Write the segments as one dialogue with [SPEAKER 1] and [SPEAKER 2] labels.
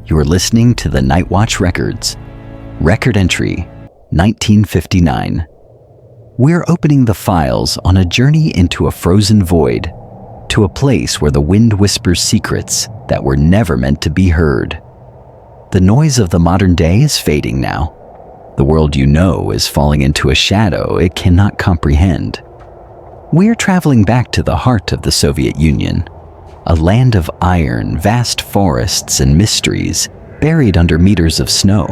[SPEAKER 1] You're listening to the Night Watch Records. Record entry, 1959. We're opening the files on a journey into a frozen void, to a place where the wind whispers secrets that were never meant to be heard. The noise of the modern day is fading now. The world you know is falling into a shadow it cannot comprehend. We're traveling back to the heart of the Soviet Union, a land of iron, vast forests, and mysteries buried under meters of snow.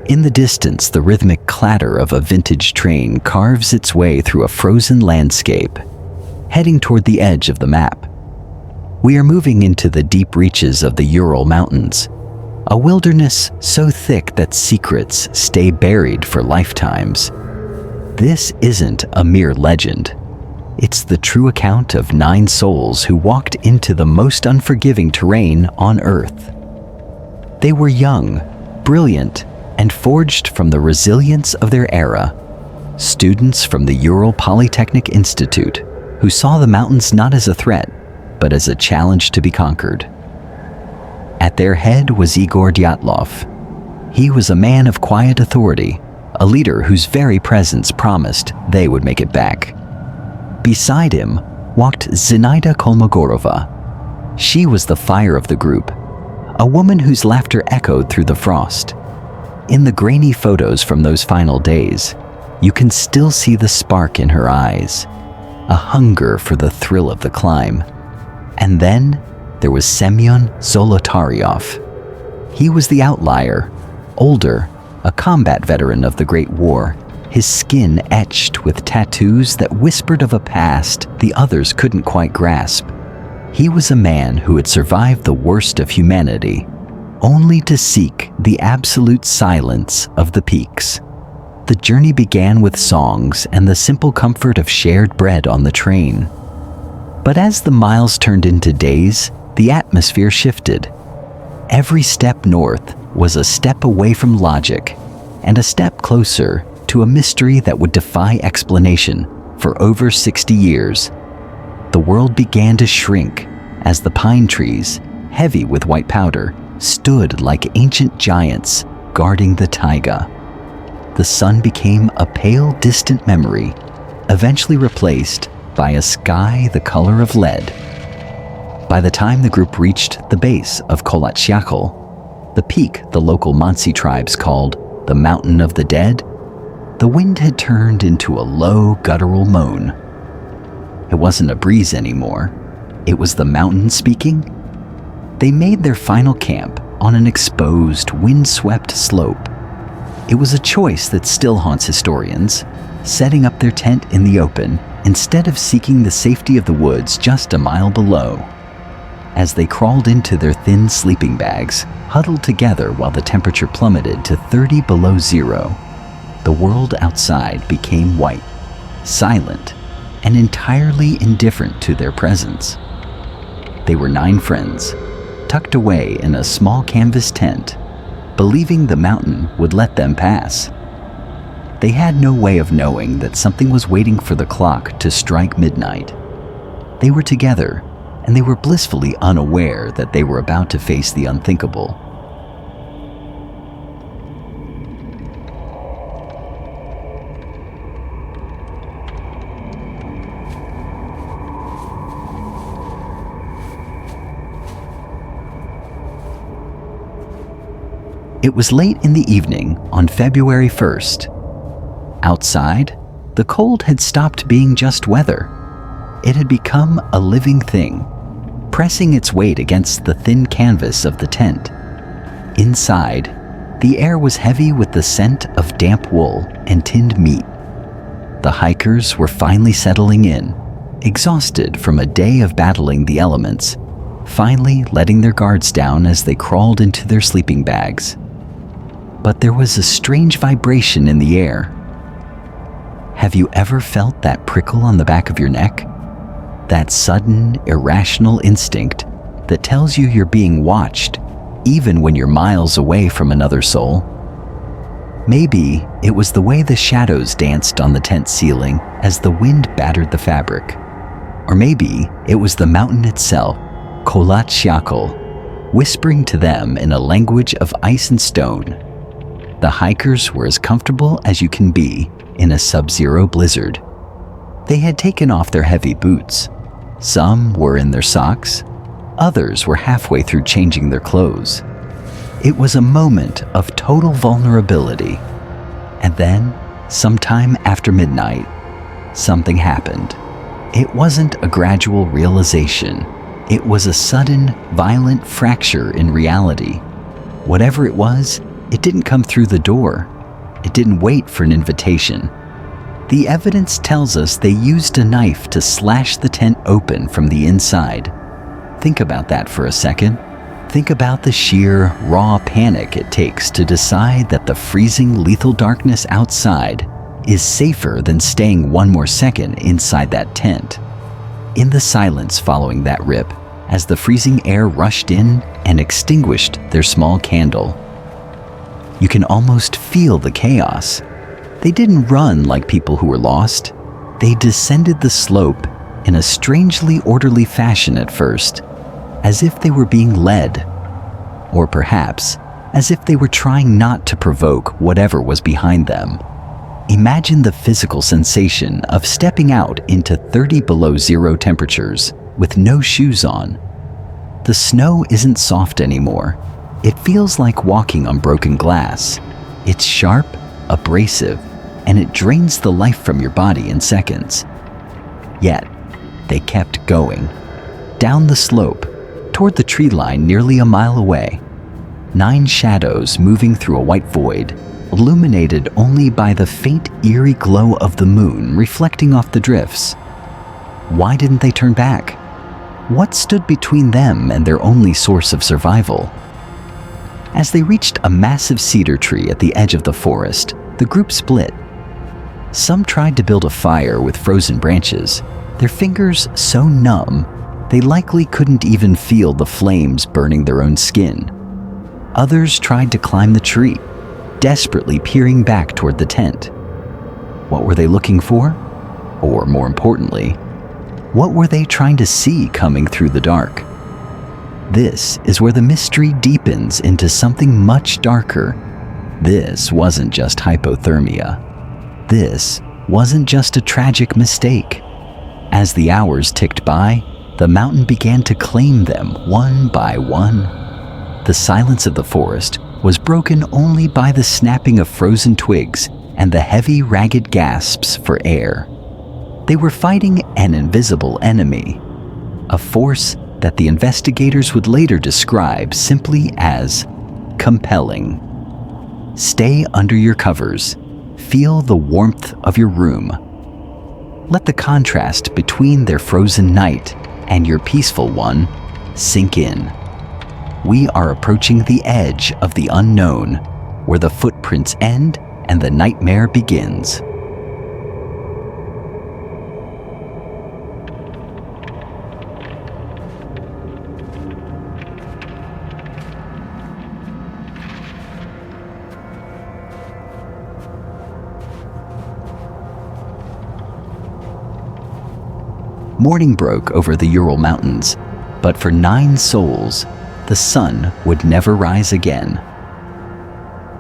[SPEAKER 1] In the distance, the rhythmic clatter of a vintage train carves its way through a frozen landscape, heading toward the edge of the map. We are moving into the deep reaches of the Ural Mountains, a wilderness so thick that secrets stay buried for lifetimes. This isn't a mere legend. It's the true account of 9 souls who walked into the most unforgiving terrain on Earth. They were young, brilliant, and forged from the resilience of their era. Students from the Ural Polytechnic Institute who saw the mountains not as a threat, but as a challenge to be conquered. At their head was Igor Dyatlov. He was a man of quiet authority, a leader whose very presence promised they would make it back. Beside him walked Zinaida Kolmogorova. She was the fire of the group, a woman whose laughter echoed through the frost. In the grainy photos from those final days, you can still see the spark in her eyes, a hunger for the thrill of the climb. And then there was Semyon Zolotaryov. He was the outlier, older, a combat veteran of the Great War, his skin etched with tattoos that whispered of a past the others couldn't quite grasp. He was a man who had survived the worst of humanity, only to seek the absolute silence of the peaks. The journey began with songs and the simple comfort of shared bread on the train. But as the miles turned into days, the atmosphere shifted. Every step north was a step away from logic and a step closer to a mystery that would defy explanation for over 60 years. The world began to shrink as the pine trees, heavy with white powder, stood like ancient giants guarding the taiga. The sun became a pale, distant memory, eventually replaced by a sky the color of lead. By the time the group reached the base of Kolatsyakhl, the peak the local Mansi tribes called the Mountain of the Dead, the wind had turned into a low, guttural moan. It wasn't a breeze anymore. It was the mountain speaking. They made their final camp on an exposed, wind-swept slope. It was a choice that still haunts historians, setting up their tent in the open instead of seeking the safety of the woods just a mile below. As they crawled into their thin sleeping bags, huddled together while the temperature plummeted to 30 below zero, the world outside became white, silent, and entirely indifferent to their presence. They were 9 friends, tucked away in a small canvas tent, believing the mountain would let them pass. They had no way of knowing that something was waiting for the clock to strike midnight. They were together, and they were blissfully unaware that they were about to face the unthinkable. It was late in the evening on February 1st. Outside, the cold had stopped being just weather. It had become a living thing, pressing its weight against the thin canvas of the tent. Inside, the air was heavy with the scent of damp wool and tinned meat. The hikers were finally settling in, exhausted from a day of battling the elements, finally letting their guards down as they crawled into their sleeping bags. But there was a strange vibration in the air. Have you ever felt that prickle on the back of your neck? That sudden, irrational instinct that tells you you're being watched, even when you're miles away from another soul? Maybe it was the way the shadows danced on the tent ceiling as the wind battered the fabric. Or maybe it was the mountain itself, Kolatsyakhl, whispering to them in a language of ice and stone. The hikers were as comfortable as you can be in a sub-zero blizzard. They had taken off their heavy boots. Some were in their socks. Others were halfway through changing their clothes. It was a moment of total vulnerability. And then, sometime after midnight, something happened. It wasn't a gradual realization. It was a sudden, violent fracture in reality. Whatever it was, it didn't come through the door. It didn't wait for an invitation. The evidence tells us they used a knife to slash the tent open from the inside. Think about that for a second. Think about the sheer, raw panic it takes to decide that the freezing, lethal darkness outside is safer than staying one more second inside that tent. In the silence following that rip, as the freezing air rushed in and extinguished their small candle, you can almost feel the chaos. They didn't run like people who were lost. They descended the slope in a strangely orderly fashion at first, as if they were being led, or perhaps as if they were trying not to provoke whatever was behind them. Imagine the physical sensation of stepping out into 30 below zero temperatures with no shoes on. The snow isn't soft anymore. It feels like walking on broken glass. It's sharp, abrasive, and it drains the life from your body in seconds. Yet, they kept going. Down the slope, toward the tree line nearly a mile away. 9 shadows moving through a white void, illuminated only by the faint, eerie glow of the moon reflecting off the drifts. Why didn't they turn back? What stood between them and their only source of survival? As they reached a massive cedar tree at the edge of the forest, the group split. Some tried to build a fire with frozen branches, their fingers so numb they likely couldn't even feel the flames burning their own skin. Others tried to climb the tree, desperately peering back toward the tent. What were they looking for? Or more importantly, what were they trying to see coming through the dark? This is where the mystery deepens into something much darker. This wasn't just hypothermia. This wasn't just a tragic mistake. As the hours ticked by, the mountain began to claim them one by one. The silence of the forest was broken only by the snapping of frozen twigs and the heavy, ragged gasps for air. They were fighting an invisible enemy, a force that the investigators would later describe simply as compelling. Stay under your covers. Feel the warmth of your room. Let the contrast between their frozen night and your peaceful one sink in. We are approaching the edge of the unknown, where the footprints end and the nightmare begins. Morning broke over the Ural Mountains, but for 9 souls, the sun would never rise again.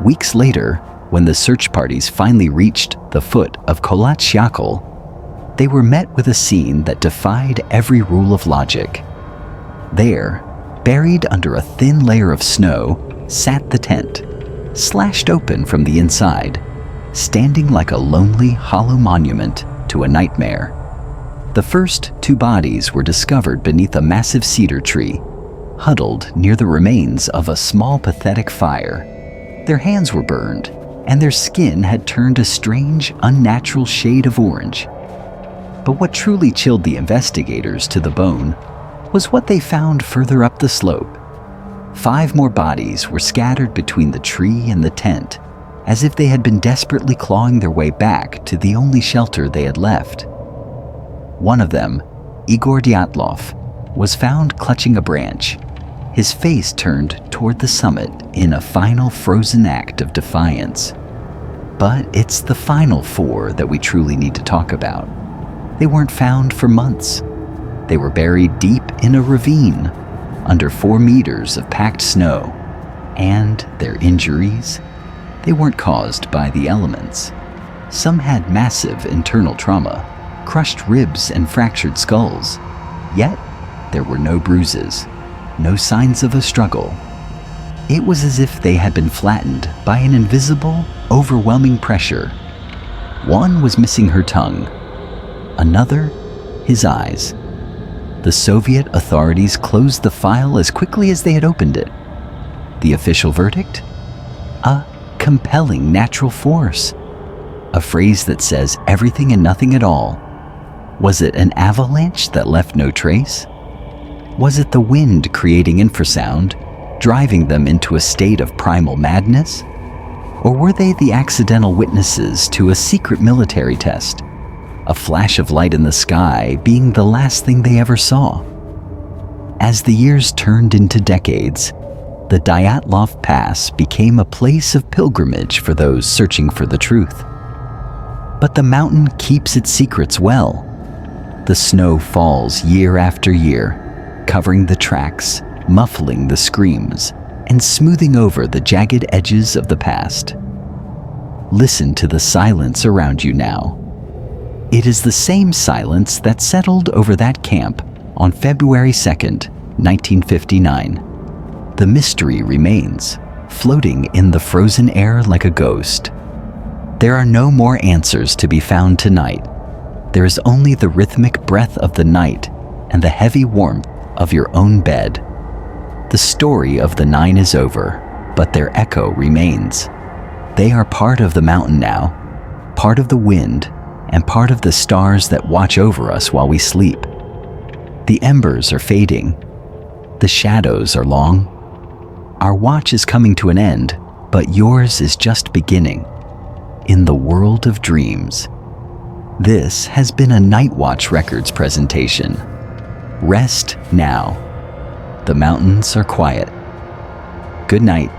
[SPEAKER 1] Weeks later, when the search parties finally reached the foot of Kholat Syakhl, they were met with a scene that defied every rule of logic. There, buried under a thin layer of snow, sat the tent, slashed open from the inside, standing like a lonely, hollow monument to a nightmare. The first 2 bodies were discovered beneath a massive cedar tree, huddled near the remains of a small, pathetic fire. Their hands were burned, and their skin had turned a strange, unnatural shade of orange. But what truly chilled the investigators to the bone was what they found further up the slope. 5 more bodies were scattered between the tree and the tent, as if they had been desperately clawing their way back to the only shelter they had left. One of them, Igor Dyatlov, was found clutching a branch, his face turned toward the summit in a final frozen act of defiance. But it's the final 4 that we truly need to talk about. They weren't found for months. They were buried deep in a ravine, under 4 meters of packed snow, and their injuries, they weren't caused by the elements. Some had massive internal trauma, crushed ribs and fractured skulls, yet there were no bruises, no signs of a struggle. It was as if they had been flattened by an invisible, overwhelming pressure. One was missing her tongue, another, his eyes. The Soviet authorities closed the file as quickly as they had opened it. The official verdict? A compelling natural force. A phrase that says everything and nothing at all. Was it an avalanche that left no trace? Was it the wind creating infrasound, driving them into a state of primal madness? Or were they the accidental witnesses to a secret military test? A flash of light in the sky being the last thing they ever saw. As the years turned into decades, the Dyatlov Pass became a place of pilgrimage for those searching for the truth. But the mountain keeps its secrets well. The snow falls year after year, covering the tracks, muffling the screams, and smoothing over the jagged edges of the past. Listen to the silence around you now. It is the same silence that settled over that camp on February 2nd, 1959. The mystery remains, floating in the frozen air like a ghost. There are no more answers to be found tonight. There is only the rhythmic breath of the night and the heavy warmth of your own bed. The story of the 9 is over, but their echo remains. They are part of the mountain now, part of the wind, and part of the stars that watch over us while we sleep. The embers are fading. The shadows are long. Our watch is coming to an end, but yours is just beginning. In the world of dreams. This has been a Night Watch Records presentation. Rest now. The mountains are quiet. Good night.